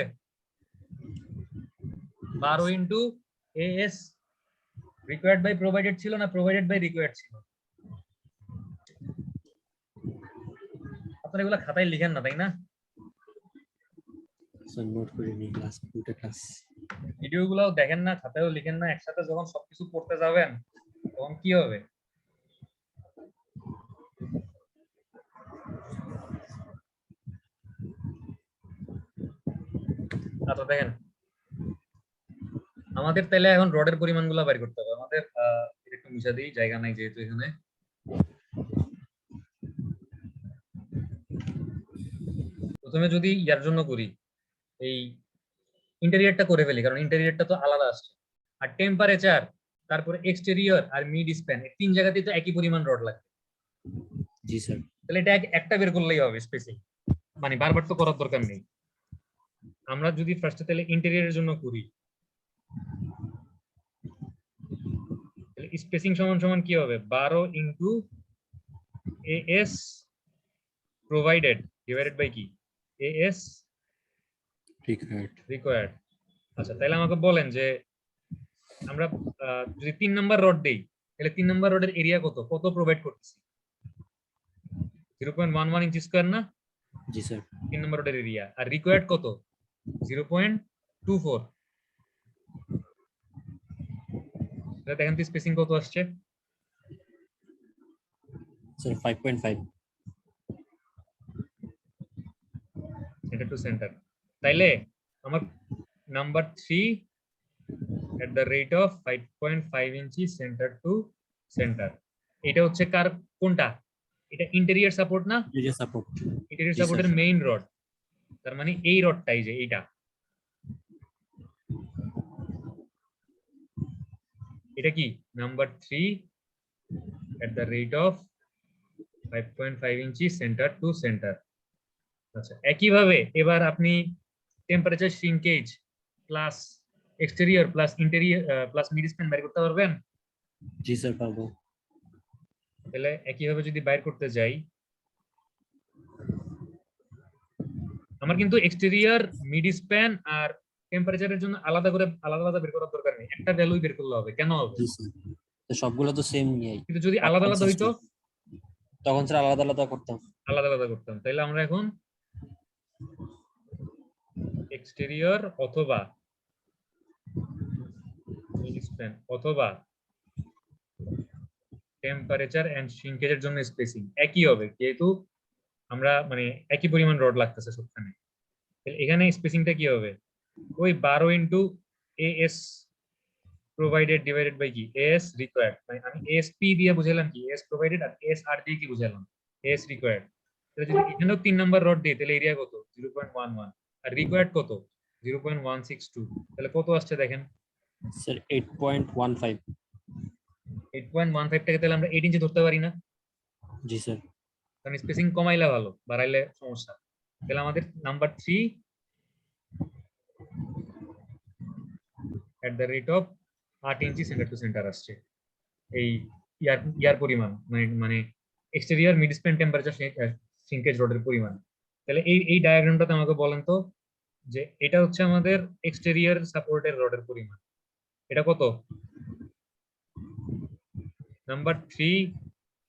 S1: 12 into AS required by provided ছিল না প্রোভাইডেড বাই রিকোয়ার্ড ছিল? আপনারা এগুলা খাতায় লিখেন না তাই না?
S3: স্যার নোট করে নি ক্লাস, দুটো ক্লাস।
S1: ভিডিও গুলাও দেখেন না, খাতায়ও লিখেন না, একসাথে যখন সবকিছু পড়তে যাবেন তখন কি হবে? আচ্ছা দেখেন, আমাদের তাহলে এখন রডের পরিমাণগুলো বের করতে হবে। আমাদের একটু মুছা দিই, জায়গা নাই যেহেতু এখানে। প্রথমে যদি ইয়ার জন্য করি, এই ইন্টেরিয়রটা করে ফেলি, কারণ ইন্টেরিয়রটা তো আলাদা আসছে। আর টেম্পারেচার, তারপরে এক্সটেরিয়র আর মিড স্প্যান, এই তিন জায়গাতেই তো একই পরিমাণ রড লাগে।
S3: জি স্যার।
S1: তাহলে এটা একটা বের করলেই হবে স্পেসিং, মানে বারবার তো করার দরকার নেই। আমরা যদি ফার্স্টে তাহলে ইন্টেরিয়রের জন্য করি, তাহলে স্পেসিং সমান সমান কি হবে, 12 into AS provided divided by কি, এএস রিকোয়ার্ড। আচ্ছা, তাহলে আমাকে বলেন যে আমরা যদি 3 নাম্বার রড দেই তাহলে 3 নাম্বার রডের এরিয়া কত, কত প্রোভাইড করতেছি? 0.11 ইঞ্চি স্কয়ার না?
S3: জি স্যার।
S1: 3 নাম্বার রডের এরিয়া। আর রিকোয়ার্ড কত? 0.24। তাহলে দেখেন তো স্পেসিং কত আসছে?
S3: Sir 5.5
S1: centre to centre. তাইলে আমার number 3 at the rate of 5.5 inch centre to centre, এটা হচ্ছে কার কোনটা? এটা ইন্টেরিয়র সাপোর্ট না?
S3: রিজে সাপোর্ট
S1: ইন্টেরিয়র
S3: জি, স্যার।
S1: সাপোর্টের মেইন রড, তার মানে এই রডটাই যে এইটা, এটা কি number 3 at the rate of 5.5 inch centre to centre. আচ্ছা, একইভাবে এবার আপনি temperature shrinkage plus exterior plus interior plus mid span বের করতে পারবেন?
S3: জি স্যার পারবো।
S1: তাহলে একইভাবে যদি বাইর করতে যাই, আমার কিন্তু এক্সটেরিয়র মিড স্প্যান আর টেম্পারেচারের জন্য আলাদা করে আলাদা আলাদা বের করার দরকার নেই, একটা ভ্যালুই বের করলে হবে। কেন হবে?
S3: জি স্যার, তো সবগুলো তো সেম নিয়েই,
S1: কিন্তু যদি আলাদা আলাদা হইতো
S3: তখন স্যার আলাদা আলাদা করতাম।
S1: আলাদা আলাদা করতাম। তাহলে আমরা এখন এক্সটেরিয়র অথবা মিড স্প্যান অথবা টেম্পারেচার এন্ড শ্রিঙ্কেজের জন্য স্পেসিং একই হবে, যেহেতু আমরা মানে একই পরিমাণ রড লাগতেছে সবখানে। এখানে স্পেসিংটা কি হবে? ওই 12 into AS provided divided by কি এএস রিকোয়ার্ড, মানে আমি এএসপি দিয়ে বুঝাইলাম কি এএস প্রোভাইডেড, আর এএসআর দিয়ে কি বুঝাইলাম এএস রিকোয়ার্ড। তাহলে যদি এখানেও 3 নাম্বার রড দিই তাহলে এরিয়া কত? 0.11, আর রিকোয়ার্ড কত? 0.162। তাহলে কত আসছে দেখেন?
S3: স্যার 8.15
S1: 8.15 টাকে তাহলে আমরা 8 ইঞ্চি ধরতে পারি না?
S3: জি স্যার।
S1: কারণ স্পেসিং কমাইলে ভালো, বাড়াইলে সমস্যা। তাহলে আমাদের number 3 at the rate of 8 inch centre to centre আসছে। এই ইয়ার পরিমাণ মানে exterior mid span temperature shrinkage রডের পরিমাণ। তাহলে এই ডায়াগ্রামটাতে আমাকে বলেন তো যে এটা হচ্ছে আমাদের এক্সটেরিয়র সাপোর্টের রডের পরিমাণ, এটা কত? Number 3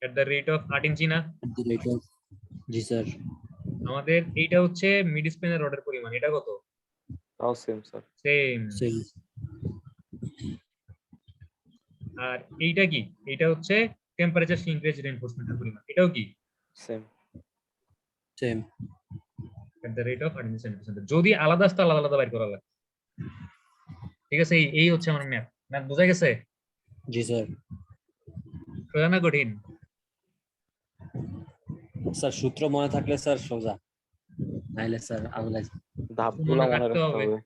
S1: at the rate of 8 ইঞ্চি না?
S3: জি স্যার।
S1: আমাদের এইটা হচ্ছে মিড স্প্যানের রডের পরিমাণ, এটা কত?
S4: তাও সেম স্যার।
S1: সেম।
S3: সেম
S1: আর এইটা কি? এইটা হচ্ছে টেম্পারেচার শ্রিঙ্কেজ রিইনফোর্সমেন্টের পরিমাণ, এটাও কি
S4: same.
S3: Same
S1: at the rate of 8 centimetre. যদি আলাদা আসতে আলাদা আলাদা বাইর করা লাগে। ঠিক আছে, এই হচ্ছে আমার ম্যাথ। ম্যাথ বোঝা গেছে?
S3: জি স্যার।
S1: সোজা না কঠিন?
S3: স্যার সূত্র মনে থাকলে স্যার সোজা, নাইলে স্যার আগুলাই।
S4: ধাপগুলো
S1: মনে
S4: মনে
S1: রাখতে
S4: রাখতে
S1: হবে।
S4: হবে।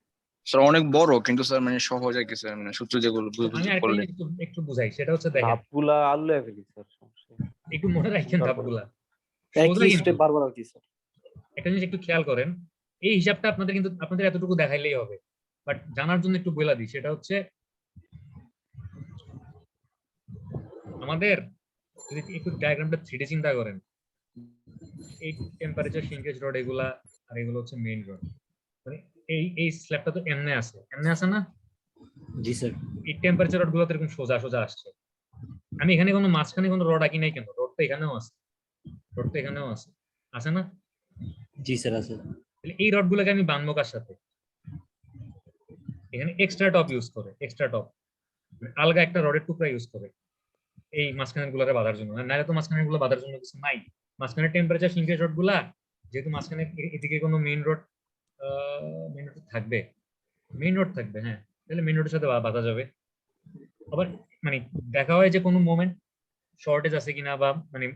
S5: স্যার অনেক বড় কিন্তু স্যার মানে সহজ আর কি স্যার, মানে সূত্র যেগুলো
S1: আমি আরেকটা
S5: করলে
S1: জিনিস একটু বুঝাই, সেটা হচ্ছে দেখেন,
S4: ধাপগুলা আল্লাহ ফেলি স্যার, সমস্যা নেই।
S1: একটু মনে রাখেন ধাপগুলা
S2: একই
S1: সোজা কিন্তু।
S2: স্টেপ বারবার আর কি স্যার।
S1: একটা জিনিস একটু খেয়াল করেন, এই হিসাবটা আপনাদের এতটুকু দেখাইলেই হবে, বাট জানার জন্য একটু বলে দিই। সেটা হচ্ছে আমাদের যদি একটু ডায়াগ্রামটা 3D চিন্তা করেন, এই টেম্পারেচার শ্রিঙ্কেজ রড এগুলা, আর এগুলো হচ্ছে মেইন রড। মানে এই স্ল্যাবটা তো এমনে আছে না?
S3: জি স্যার।
S1: এই টেম্পারেচার রড গুলো তো এরকম সোজা সোজা আসছে। আমি এখানে কোনো মাঝখানে কোনো রড আঁকি নাই কেন? রড তো এখানেও আছে, রড তো এখানেও আছে না?
S3: জি স্যার আছে।
S1: তাহলে এই রড গুলোকে আমি বাঁধবো কার সাথে? এখানে এক্সট্রা টপ ইউজ করে, এক্সট্রা টপ আলগা একটা রডের টুকরা ইউজ করে এই মাঝখানের গুলারে বাঁধার জন্য। নাহলে তো মাঝখানের গুলো বাঁধার জন্য কিছু নাই। মাঝখানে টেম্পারেচার শ্রিঙ্কেজ রড গুলা, যেহেতু মাঝখানে এদিকে কোনো মেইন রড থাকবে, হ্যাঁ, তাহলে মেইন রোডের সাথে বাঁধা যাবে। আবার মানে দেখা হয় যে কোনো মোমেন্ট শর্টেজ আছে কিনা, বা মানে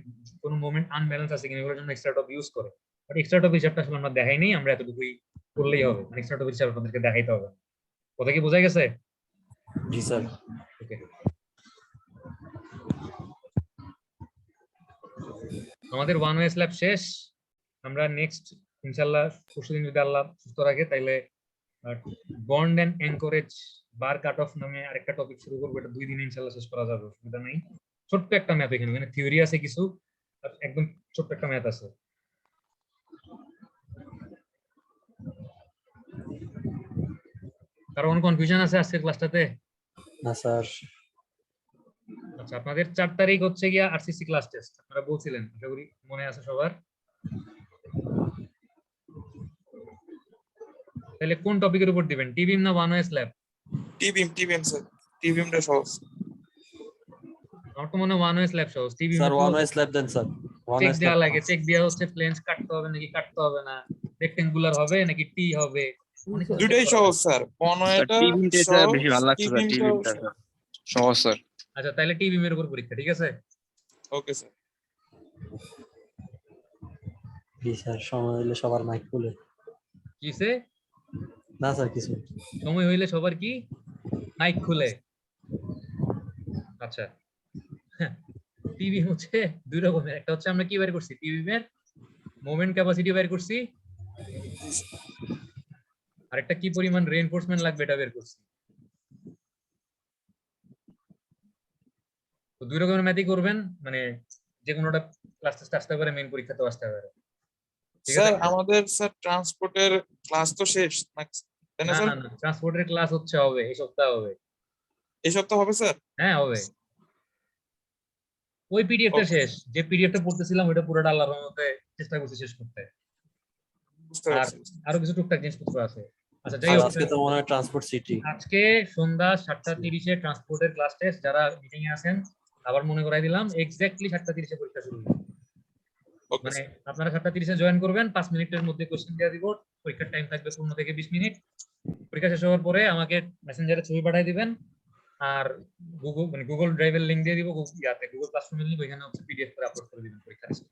S1: কোনো মোমেন্ট আনব্যালেন্স আছে কিনা, এগুলোর জন্য এক্সট্রা টপ ইউজ করে। বাট এক্সট্রা টপ হিসাবটা আসলে আমরা দেখাই নেই, আমরা এতটুকুই করলেই হবে। মানে এক্সট্রা টপ হিসাব আপনাদেরকে দেখাইতে হবে। কথা কি বোঝা গেছে?
S3: জি স্যার।
S1: ওকে, আমাদের ওয়ান ওয়ে স্ল্যাব শেষ। আমরা নেক্সট ইনশাআল্লাহ পরশুদিন যদি আল্লাহ সুস্থ রাখে তাইলে bond and encourage bar cut off নামে আরেকটা টপিক শুরু করবো। এটা 2 দিনে ইনশাআল্লাহ শেষ করা যাবে, অসুবিধা নাই। ছোট্ট একটা ম্যাথ, এখানে থিওরি আছে কিছু, আর একদম ছোট্ট একটা ম্যাথ আছে। কারো কোনো কনফিউশন আছে আজকের ক্লাসটাতে?
S3: না স্যার।
S1: আচ্ছা, আপনাদের 4 তারিখ হচ্ছে গিয়া আরসিসি ক্লাস টেস্ট, আপনারা বলছিলেন, আশা করি মনে আছে সবার। তাহলে কোন টপিকের উপর দিবেন, টিবিএম না one way slab?
S6: TBM sir, টিবিএমটা সহজ।
S1: আমার তো মনে হয় ওয়ান ওয়ে স্ল্যাব সহজ TV
S3: sir one way slab দেন স্যার ওয়ান
S1: চেক
S3: ওয়ে
S1: দেওয়া
S3: স্ল্যাব
S1: লাগে চেক দেওয়া হচ্ছে প্লেনস কাটতে হবে নাকি কাটতে হবে না রেক্টেঙ্গুলার হবে নাকি টি হবে অনেক কিছু check
S6: দুইটাই
S1: করা
S6: সহজ
S1: লাগে।
S6: স্যার
S5: স্যার
S6: পনেরোটা
S5: টিভিটা স্যার বেশি ভালো লাগছে স্যার টিভিটা সহজ স্যার
S1: আচ্ছা তাহলে টি বিমের উপর পরীক্ষা ঠিক আছে
S6: ওকে স্যার
S3: জি স্যার সময় হলে সবার মাইক খুলে
S1: কিসে
S3: না স্যার কিছু
S1: সময় হইলে সবার কি মাইক খুলে আচ্ছা টিভি হচ্ছে দুই রকমের একটা হচ্ছে আমরা কি বের করছি টিভি এর মোমেন্ট ক্যাপাসিটি বের করছি আরেকটা কি পরিমাণ রিইনফোর্সমেন্ট লাগবে এটা বের করছি তো দুই রকমের ম্যাথই করবেন মানে যে কোনোটা ক্লাস টেস্ট আসতে পারে মেইন পরীক্ষাতেও আসতে পারে ঠিক আছে
S6: স্যার আমাদের স্যার ট্রান্সপোর্টের ক্লাস তো শেষ তাই না
S1: না
S6: স্যার
S1: না না ট্রান্সপোর্টের ক্লাস হচ্ছে হবে এই সপ্তাহ হবে
S6: এই সপ্তাহ হবে স্যার
S1: হ্যাঁ হবে ওই পিডিএফটা
S6: Okay.
S1: শেষ যে পিডিএফটা পড়তেছিলাম ওটা পুরোটা আল্লাহর রহমতে চেষ্টা করছি শেষ করতে
S6: বুঝতে
S1: আর
S6: পারছি
S1: আরো কিছু টুকটাক জিনিসপত্র আছে আচ্ছা যাই
S3: আর
S1: হোক
S3: আজকে তো মনে হয় ট্রান্সপোর্ট সিটি
S1: আজকে সন্ধ্যা 7:30 ট্রান্সপোর্টের ক্লাস টেস্ট যারা মিটিং এ আছেন আবার মনে করাই দিলাম এক্স্যাক্টলি 7:30 পরীক্ষা শুরু হবে।
S6: ওকে
S1: মানে আপনারা 7:30 জয়েন করবেন 5 মিনিটের মধ্যে কোশ্চেন দিয়ে দিব পরীক্ষার টাইম থাকবে 15 থেকে 20 মিনিট পরীক্ষা শেষ হওয়ার পরে আমাকে মেসেঞ্জারে ছবি পাঠিয়ে দিবেন আর গুগল ড্রাইভের লিংক দিয়ে দিব গুগল ক্লাসরুমের লিংক ওইখানে হচ্ছে পিডিএফ করে আপলোড করে দিবেন পরীক্ষা শেষে।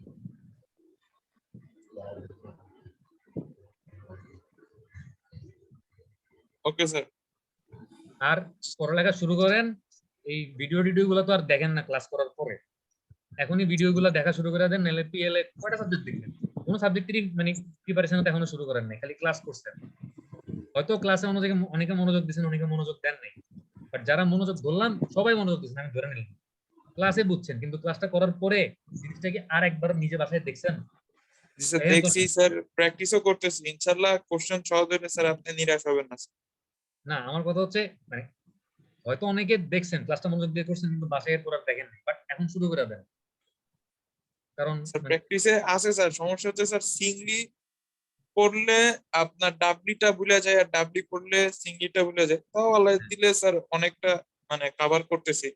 S6: ওকে স্যার
S1: আর পড়ালেখা শুরু করেন এই ভিডিও গুলো তো আর দেখেন না ক্লাস করার পরে এখনই ভিডিও গুলো দেখা শুরু করে দেন নাহলে পিএলএ কয়টা সাবজেক্ট দেখবেন কোন সাবজেক্টেরই মানে প্রিপারেশন এখনো শুরু করেন নাই খালি ক্লাস করছেন হয়তো ক্লাসে অনেকে মনোযোগ দিচ্ছেন অনেকে মনোযোগ দেন নাই বাট যারা মনোযোগ ধরলাম সবাই মনোযোগ দিচ্ছেন আমি ধরে নিলাম ক্লাসে বুঝছেন কিন্তু ক্লাসটা করার পরে জিনিসটাকে আর একবার নিজে বাসায় দেখছেন
S6: জি স্যার
S1: এই তো-
S6: দেখছি স্যার প্র্যাকটিসও করতেছি ইনশাআল্লাহ কোশ্চেন সহজ হলে স্যার আপনি নিরাশ হবেন না স্যার।
S1: না আমার কথা হচ্ছে মানে হয়তো অনেকে দেখছেন ক্লাসটা মনোযোগ দিয়ে করছেন কিন্তু বাসায় এরপর আর দেখেন নাই বাট এখন শুরু করে দেন কারণ
S6: স্যার
S1: মানে
S6: প্র্যাকটিসে আছে স্যার সমস্যা হচ্ছে স্যার সিঙ্গলি পড়লে আপনার ডাবলিটা ভুলে যায় আর ডাবলি পড়লে সিঙ্গলিটা ভুলে যায় তাও আল্লাহ দিলে স্যার অনেকটা মানে কভার করতেছি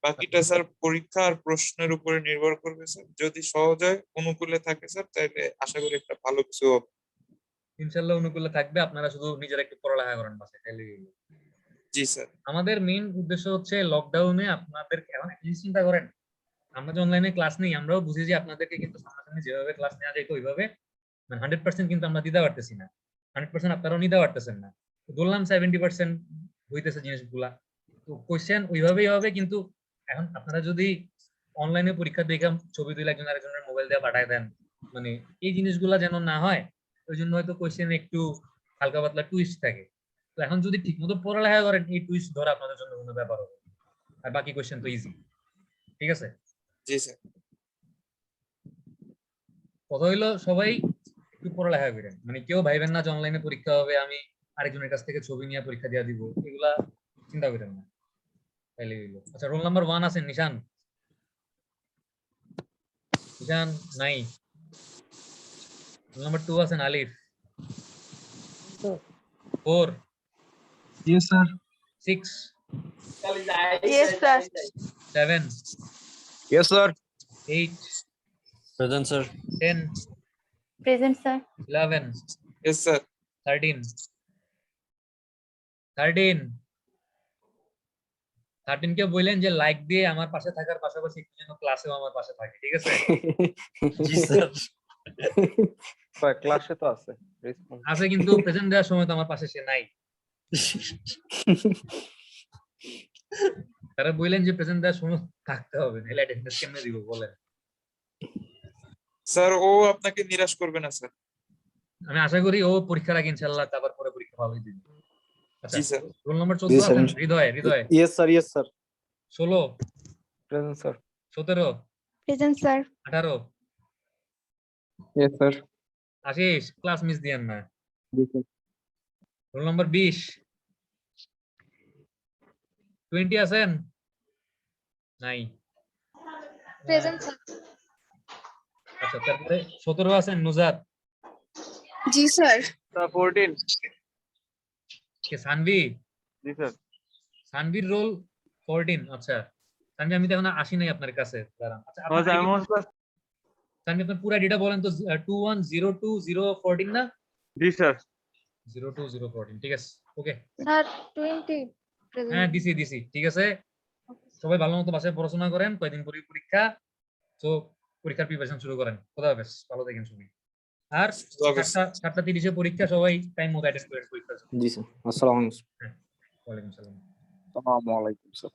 S6: বাকিটা স্যার পরীক্ষা আর প্রশ্নের উপরে নির্ভর করবে স্যার যদি সহজ হয় অনুকূলে থাকে স্যার তাহলে আশা করি একটা ভালো কিছু হবে
S1: ইনশাল্লাহ অনুকূলে থাকবে আপনারা শুধু নিজেরা একটু পড়ালেখা করেন বাসায় তাহলেই হলো।
S6: জি স্যার
S1: আমাদের মেইন উদ্দেশ্য হচ্ছে লকডাউনে আপনাদের এখন একটা জিনিস চিন্তা করেন আমরা যে অনলাইনে ক্লাস নেই আমরাও বুঝি যে আপনাদেরকে কিন্তু সামনাসামনি যেভাবে ক্লাস নেওয়া যায় ওইভাবে মানে 100% কিন্তু আমরা দিতে পারতেছি না 100% আপনারাও নিতে পারতেছেন না তো বললাম 70% হইতেছে জিনিসগুলা তো কোশ্চেন ওইভাবেই হবে কিন্তু এখন আপনারা যদি অনলাইনে পরীক্ষা দেখে ছবি তুলে একজন আরেকজনের মোবাইল দিয়ে পাঠায় দেন মানে এই জিনিসগুলা যেন না হয় ওই জন্য হয়তো কোশ্চেন একটু হালকা পাতলা টুইস্ট থাকে তো এখন যদি ঠিকমতো পড়ালেখা করেন এই টুইস্ট ধরা আপনাদের জন্য কোনো ব্যাপার হবে না। আর বাকি কোশ্চেন তো ইজি ঠিক আছে
S6: জি স্যার
S1: কথা হইলো সবাই একটু পড়ালেখা করেন মানে কেউ ভাইবেন না যে অনলাইনে পরীক্ষা হবে আমি আরেকজনের কাছ থেকে ছবি নিয়ে পরীক্ষা দিয়ে দিব এগুলা চিন্তা করেন না তাইলে হইলো আচ্ছা রোল নাম্বার 1 আছেন নিশান নিশান নাই রোল নাম্বার 2 আছেন আলিফ 4
S5: yes sir
S1: 6
S7: Yes, sir.
S1: 7
S5: yes sir
S1: 8
S3: present sir
S1: 10
S7: Present, sir.
S1: 11
S6: yes sir
S1: 13 13 13 কে বললেন যে লাইক দিয়ে আমার পাশে থাকার পাশাপাশি একটু যেন ক্লাসেও আমার পাশে থাকে ঠিক আছে
S3: জি স্যার
S4: ক্লাসে তো আছে রেসপন্স
S1: আছে কিন্তু প্রেজেন্ট দেওয়ার সময় তো আমার পাশে সে নাই তারা বললেন যে প্রেজেন্ট দেওয়ার সময় থাকতে হবে নাহলে অ্যাটেন্ডেন্স কেমনে দিব বলেন
S6: স্যার ও আপনাকে নিরাশ করবে না স্যার
S1: আমি আশা করি ও পরীক্ষার আগে ইনশাআল্লাহ তারপর পরে পরীক্ষা ভালোই দিবে আচ্ছা
S6: জি স্যার
S1: রোল নাম্বার
S2: জি
S1: 14
S2: স্যার।
S1: আছেন Hridoy Hridoy
S2: yes sir
S1: 16
S4: present sir
S1: 17
S7: Present, sir.
S1: 18
S5: yes sir
S1: Ashish class miss দিয়েন না রোল নাম্বার 20 20 আছেন নাই
S7: Present, sir.
S1: আচ্ছা তারপরে 17 আছেন নুজাত
S7: Ji, sir.
S4: স্যার 14
S1: কে সানভি
S4: জি স্যার
S1: সানভির রোল 14 আচ্ছা তানভীর আমি তো এখন আসি নাই আপনার কাছে দাঁড়ান আচ্ছা
S4: ও স্যার আমি স্যার
S1: তানভীর আপনার পুরো ডেটা বলেন তো 2102014 না
S4: জি স্যার
S1: 02014 ঠিক আছে ওকে
S7: স্যার 20 প্রেজেন্ট
S1: হ্যাঁ দিছি ঠিক আছে সবাই ভালো মতো বাসায় পড়াশোনা করেন কয়দিন পরে পরীক্ষা তো পরীক্ষার প্রিপারেশন শুরু করেন খোদা হাফেজ ভালো থাকেন সবাই আর
S6: খোদা হাফেজ।
S1: 7:30 পরীক্ষা সবাই টাইম মতো অ্যাটেন্ড করেন পরীক্ষা
S2: জি স্যার আসসালামু আলাইকুম
S1: ওয়ালাইকুম আসসালাম
S5: আসসালামু আলাইকুম স্যার